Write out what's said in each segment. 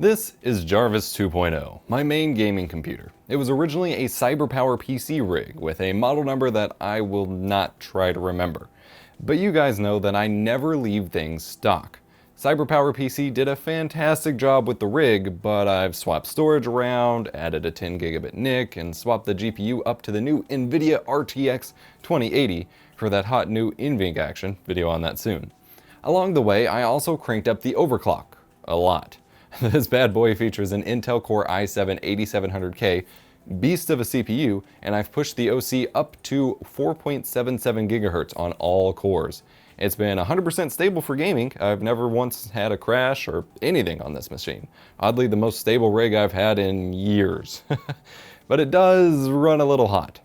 This is Jarvis 2.0, my main gaming computer. It was originally a CyberPowerPC rig with a model number that I will not try to remember. But you guys know that I never leave things stock. CyberPowerPC did a fantastic job with the rig, but I've swapped storage around, added a 10 gigabit NIC, and swapped the GPU up to the new NVIDIA RTX 2080 for that hot new NVIDIA action, video on that soon. Along the way, I also cranked up the overclock a lot. This bad boy features an Intel Core i7-8700K, beast of a CPU, and I've pushed the OC up to 4.77 GHz on all cores. It's been 100% stable for gaming. I've never once had a crash or anything on this machine. Oddly, the most stable rig I've had in years. But it does run a little hot.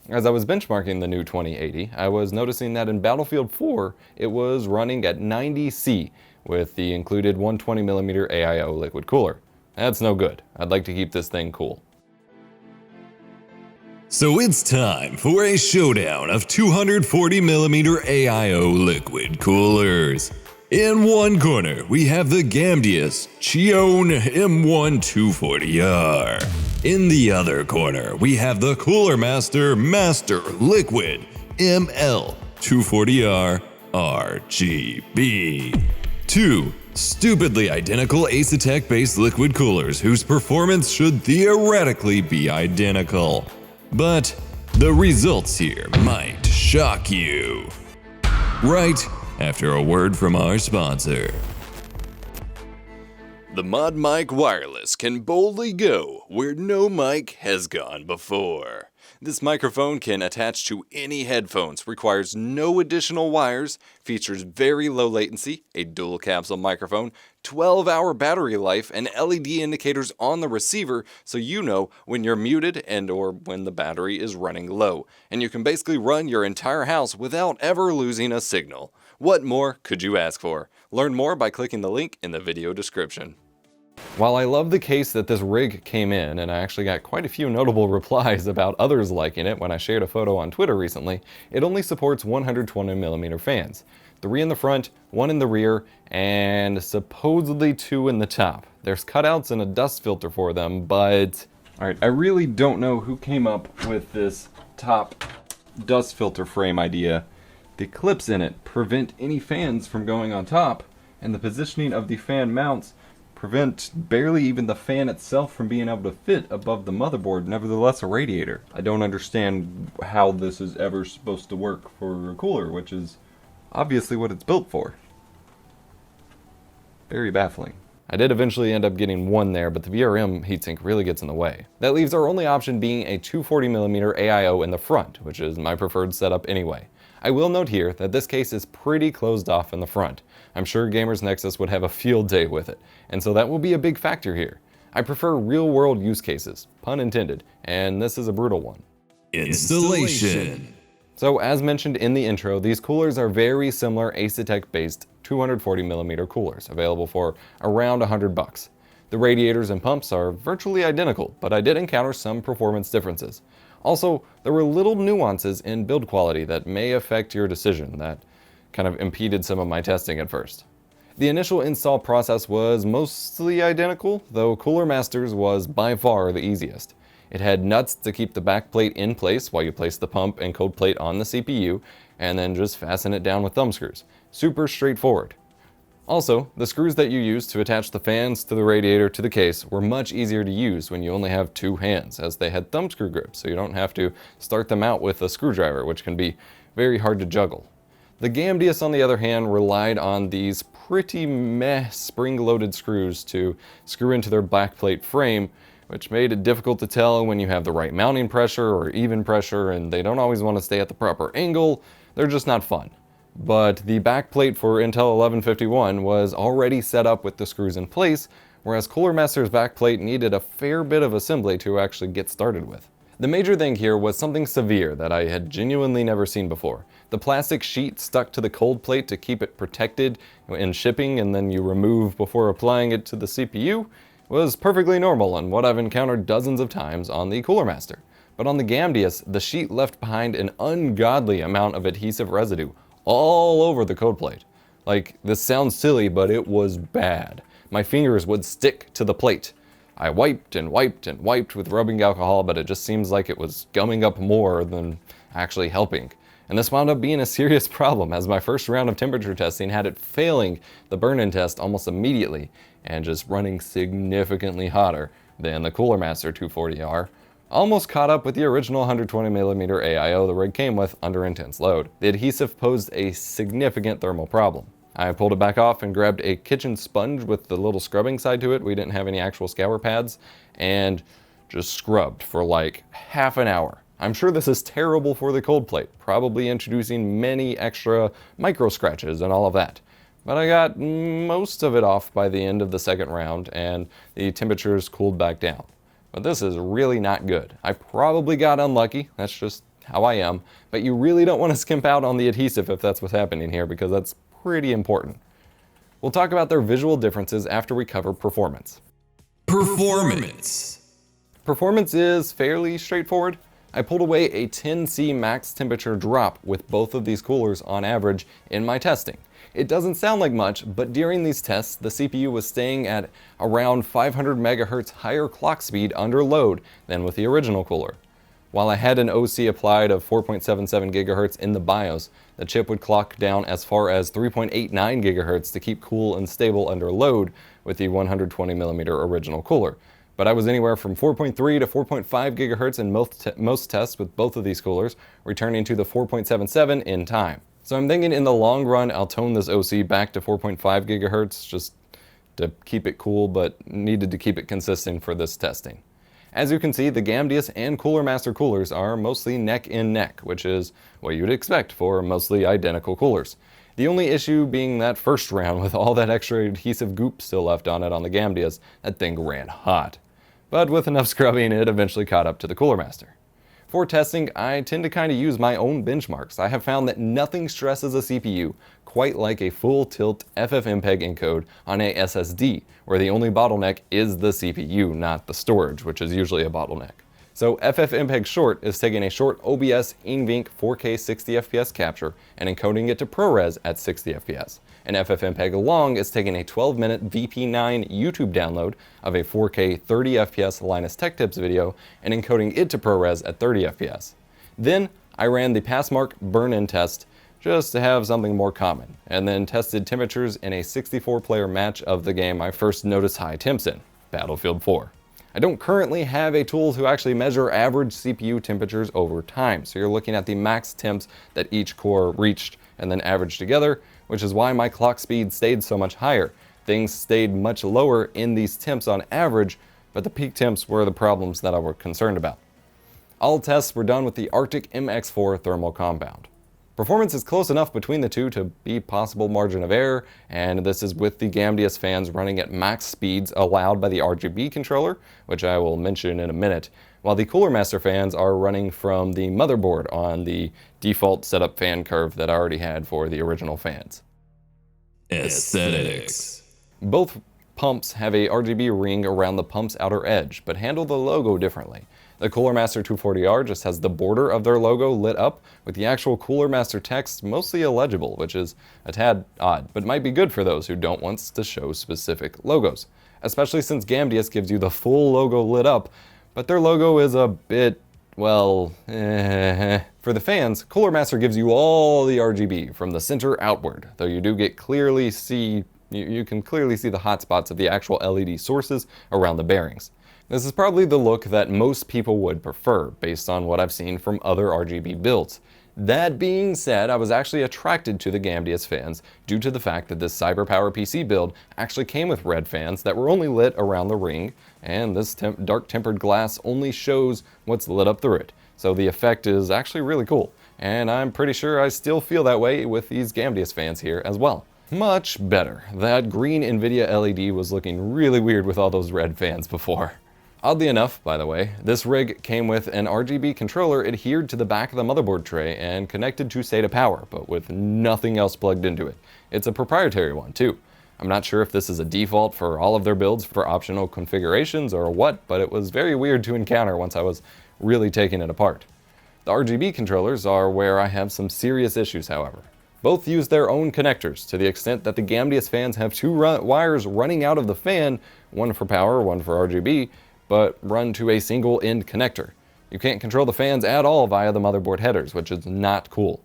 As I was benchmarking the new 2080, I was noticing that in Battlefield 4, it was running at 90°C with the included 120mm AIO Liquid Cooler. That's no good. I'd like to keep this thing cool. So it's time for a showdown of 240mm AIO Liquid Coolers. In one corner, we have the Gamdias Chione M1A. In the other corner, we have the Cooler Master Liquid ML240R RGB. Two stupidly identical Asetek-based liquid coolers whose performance should theoretically be identical. But the results here might shock you. Right after a word from our sponsor. The Mod Mic Wireless can boldly go where no mic has gone before. This microphone can attach to any headphones, requires no additional wires, features very low latency, a dual capsule microphone, 12-hour battery life, and LED indicators on the receiver so you know when you're muted and or when the battery is running low. And you can basically run your entire house without ever losing a signal. What more could you ask for? Learn more by clicking the link in the video description. While I love the case that this rig came in, and I actually got quite a few notable replies about others liking it when I shared a photo on Twitter recently, it only supports 120mm fans. 3 in the front, 1 in the rear, and supposedly 2 in the top. There's cutouts and a dust filter for them, but... Alright, I really don't know who came up with this top dust filter frame idea. The clips in it prevent any fans from going on top, and the positioning of the fan mounts prevent barely even the fan itself from being able to fit above the motherboard, nevertheless a radiator. I don't understand how this is ever supposed to work for a cooler, which is obviously what it's built for. Very baffling. I did eventually end up getting one there, but the VRM heatsink really gets in the way. That leaves our only option being a 240mm AIO in the front, which is my preferred setup anyway. I will note here that this case is pretty closed off in the front. I'm sure Gamers Nexus would have a field day with it, and so that will be a big factor here. I prefer real-world use cases, pun intended, and this is a brutal one. Installation. So as mentioned in the intro, these coolers are very similar Asetek-based 240mm coolers, available for around $100. The radiators and pumps are virtually identical, but I did encounter some performance differences. Also, there were little nuances in build quality that may affect your decision that kind of impeded some of my testing at first. The initial install process was mostly identical, though Cooler Master's was by far the easiest. It had nuts to keep the backplate in place while you place the pump and cold plate on the CPU, and then just fasten it down with thumb screws. Super straightforward. Also, the screws that you use to attach the fans to the radiator to the case were much easier to use when you only have 2 hands, as they had thumb screw grips, so you don't have to start them out with a screwdriver, which can be very hard to juggle. The Gamdias, on the other hand, relied on these pretty meh spring-loaded screws to screw into their backplate frame, which made it difficult to tell when you have the right mounting pressure or even pressure, and they don't always want to stay at the proper angle. They're just not fun. But the backplate for Intel 1151 was already set up with the screws in place, whereas Cooler Master's backplate needed a fair bit of assembly to actually get started with. The major thing here was something severe that I had genuinely never seen before. The plastic sheet stuck to the cold plate to keep it protected in shipping and then you remove before applying it to the CPU was perfectly normal and what I've encountered dozens of times on the Cooler Master. But on the Gamdias, the sheet left behind an ungodly amount of adhesive residue all over the cold plate. Like, this sounds silly, but it was bad. my fingers would stick to the plate. I wiped and wiped and wiped with rubbing alcohol, but it just seems like it was gumming up more than actually helping. And this wound up being a serious problem, as my first round of temperature testing had it failing the burn-in test almost immediately and just running significantly hotter than the Cooler Master 240R. Almost caught up with the original 120mm AIO the rig came with under intense load. The adhesive posed a significant thermal problem. I pulled it back off and grabbed a kitchen sponge with the little scrubbing side to it. We didn't have any actual scour pads, and just scrubbed for like half an hour. I'm sure this is terrible for the cold plate, probably introducing many extra micro scratches and all of that. But I got most of it off by the end of the second round, and the temperatures cooled back down. But this is really not good. I probably got unlucky, that's just how I am, but you really don't want to skimp out on the adhesive if that's what's happening here, because that's pretty important. We'll talk about their visual differences after we cover performance. Performance is fairly straightforward. I pulled away a 10°C max temperature drop with both of these coolers on average in my testing. It doesn't sound like much, but during these tests, the CPU was staying at around 500 MHz higher clock speed under load than with the original cooler. While I had an OC applied of 4.77 GHz in the BIOS, the chip would clock down as far as 3.89 GHz to keep cool and stable under load with the 120mm original cooler. But I was anywhere from 4.3 to 4.5 GHz in most tests with both of these coolers, returning to the 4.77 in time. So I'm thinking in the long run, I'll tone this OC back to 4.5 GHz just to keep it cool, but needed to keep it consistent for this testing. As you can see, the Gamdias and Cooler Master coolers are mostly neck in neck, which is what you'd expect for mostly identical coolers. The only issue being that first round with all that extra adhesive goop still left on it on the Gamdias, that thing ran hot. But with enough scrubbing, it eventually caught up to the Cooler Master. For testing, I tend to kind of use my own benchmarks. I have found that nothing stresses a CPU quite like a full tilt FFmpeg encode on a SSD, where the only bottleneck is the CPU, not the storage, which is usually a bottleneck. So FFmpeg short is taking a short OBS NVENC 4K 60fps capture and encoding it to ProRes at 60fps. And FFmpeg long is taking a 12-minute VP9 YouTube download of a 4K 30fps Linus Tech Tips video and encoding it to ProRes at 30fps. Then I ran the Passmark burn-in test just to have something more common, and then tested temperatures in a 64-player match of the game I first noticed high temps in, Battlefield 4. I don't currently have a tool to actually measure average CPU temperatures over time, so you're looking at the max temps that each core reached and then averaged together, which is why my clock speed stayed so much higher. Things stayed much lower in these temps on average, but the peak temps were the problems that I was concerned about. All tests were done with the Arctic MX4 thermal compound. Performance is close enough between the two to be possible margin of error, and this is with the Gamdias fans running at max speeds allowed by the RGB controller, which I will mention in a minute, while the Cooler Master fans are running from the motherboard on the default setup fan curve that I already had for the original fans. Aesthetics. Both pumps have a RGB ring around the pump's outer edge, but handle the logo differently. The Cooler Master 240R just has the border of their logo lit up, with the actual Cooler Master text mostly illegible, which is a tad odd, but might be good for those who don't want to show specific logos. Especially since Gamdias gives you the full logo lit up, but their logo is a bit, well, For the fans, Cooler Master gives you all the RGB from the center outward, though you do get you can clearly see the hotspots of the actual LED sources around the bearings. This is probably the look that most people would prefer, based on what I've seen from other RGB builds. That being said, I was actually attracted to the Gamdias fans due to the fact that this CyberPowerPC build actually came with red fans that were only lit around the ring, and this dark tempered glass only shows what's lit up through it. So the effect is actually really cool, and I'm pretty sure I still feel that way with these Gamdias fans here as well. Much better. That green NVIDIA LED was looking really weird with all those red fans before. Oddly enough, by the way, this rig came with an RGB controller adhered to the back of the motherboard tray and connected to SATA power, but with nothing else plugged into it. It's a proprietary one too. I'm not sure if this is a default for all of their builds for optional configurations or what, but it was very weird to encounter once I was really taking it apart. The RGB controllers are where I have some serious issues, however. Both use their own connectors, to the extent that the Gamdias fans have two wires running out of the fan, one for power, one for RGB, but run to a single end connector. You can't control the fans at all via the motherboard headers, which is not cool.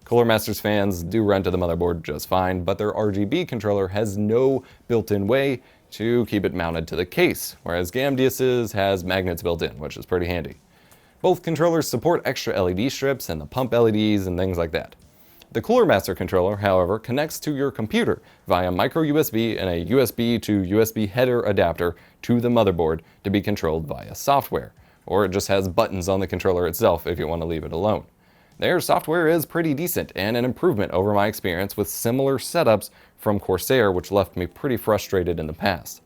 Cooler Master's fans do run to the motherboard just fine, but their RGB controller has no built-in way to keep it mounted to the case, whereas Gamdias's has magnets built in, which is pretty handy. Both controllers support extra LED strips and the pump LEDs and things like that. The Cooler Master controller, however, connects to your computer via micro USB and a USB to USB header adapter to the motherboard to be controlled via software, or it just has buttons on the controller itself if you want to leave it alone. Their software is pretty decent and an improvement over my experience with similar setups from Corsair, which left me pretty frustrated in the past.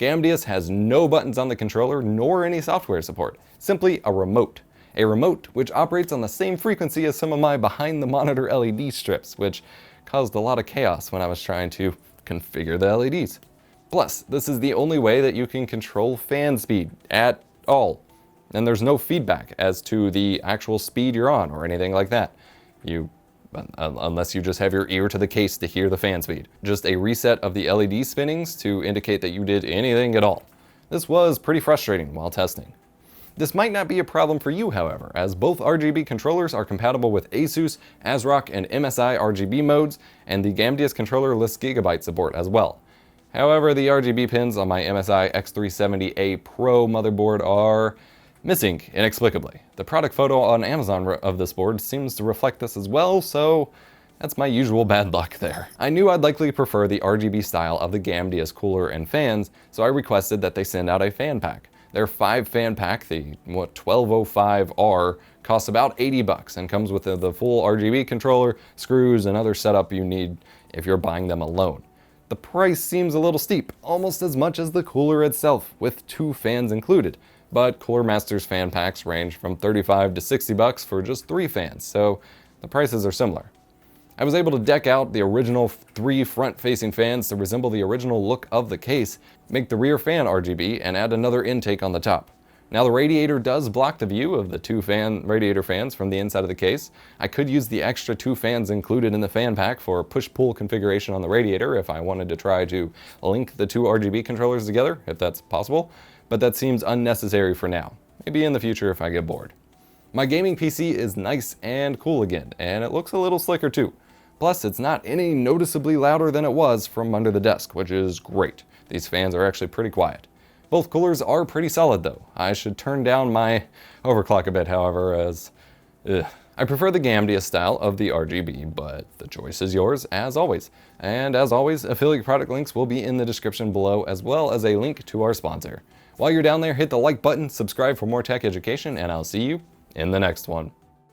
Gamdias has no buttons on the controller nor any software support, simply a remote. A remote which operates on the same frequency as some of my behind the monitor LED strips, which caused a lot of chaos when I was trying to configure the LEDs. Plus, this is the only way that you can control fan speed at all. And there's no feedback as to the actual speed you're on or anything like that. Unless you just have your ear to the case to hear the fan speed. Just a reset of the LED spinnings to indicate that you did anything at all. This was pretty frustrating while testing. This might not be a problem for you, however, as both RGB controllers are compatible with ASUS, ASRock, and MSI RGB modes, and the Gamdias controller lists Gigabyte support as well. However, the RGB pins on my MSI X370A Pro motherboard are missing inexplicably. The product photo on Amazon of this board seems to reflect this as well, so that's my usual bad luck there. I knew I'd likely prefer the RGB style of the Gamdias cooler and fans, so I requested that they send out a fan pack. Their 5-fan pack, the 1205R, costs about $80 and comes with the full RGB controller, screws, and other setup you need if you're buying them alone. The price seems a little steep, almost as much as the cooler itself, with 2 fans included. But Cooler Master's fan packs range from $35 to $60 for just 3 fans, so the prices are similar. I was able to deck out the original 3 front-facing fans to resemble the original look of the case, make the rear fan RGB, and add another intake on the top. Now the radiator does block the view of the 2 radiator fans from the inside of the case. I could use the extra 2 fans included in the fan pack for push-pull configuration on the radiator if I wanted to try to link the 2 RGB controllers together, if that's possible. But that seems unnecessary for now. Maybe in the future if I get bored. My gaming PC is nice and cool again, and it looks a little slicker too. Plus, it's not any noticeably louder than it was from under the desk, which is great. These fans are actually pretty quiet. Both coolers are pretty solid though. I should turn down my overclock a bit, however, as I prefer the Gamdias style of the RGB, but the choice is yours as always. And as always, affiliate product links will be in the description below, as well as a link to our sponsor. While you're down there, hit the like button, subscribe for more tech education, and I'll see you in the next one.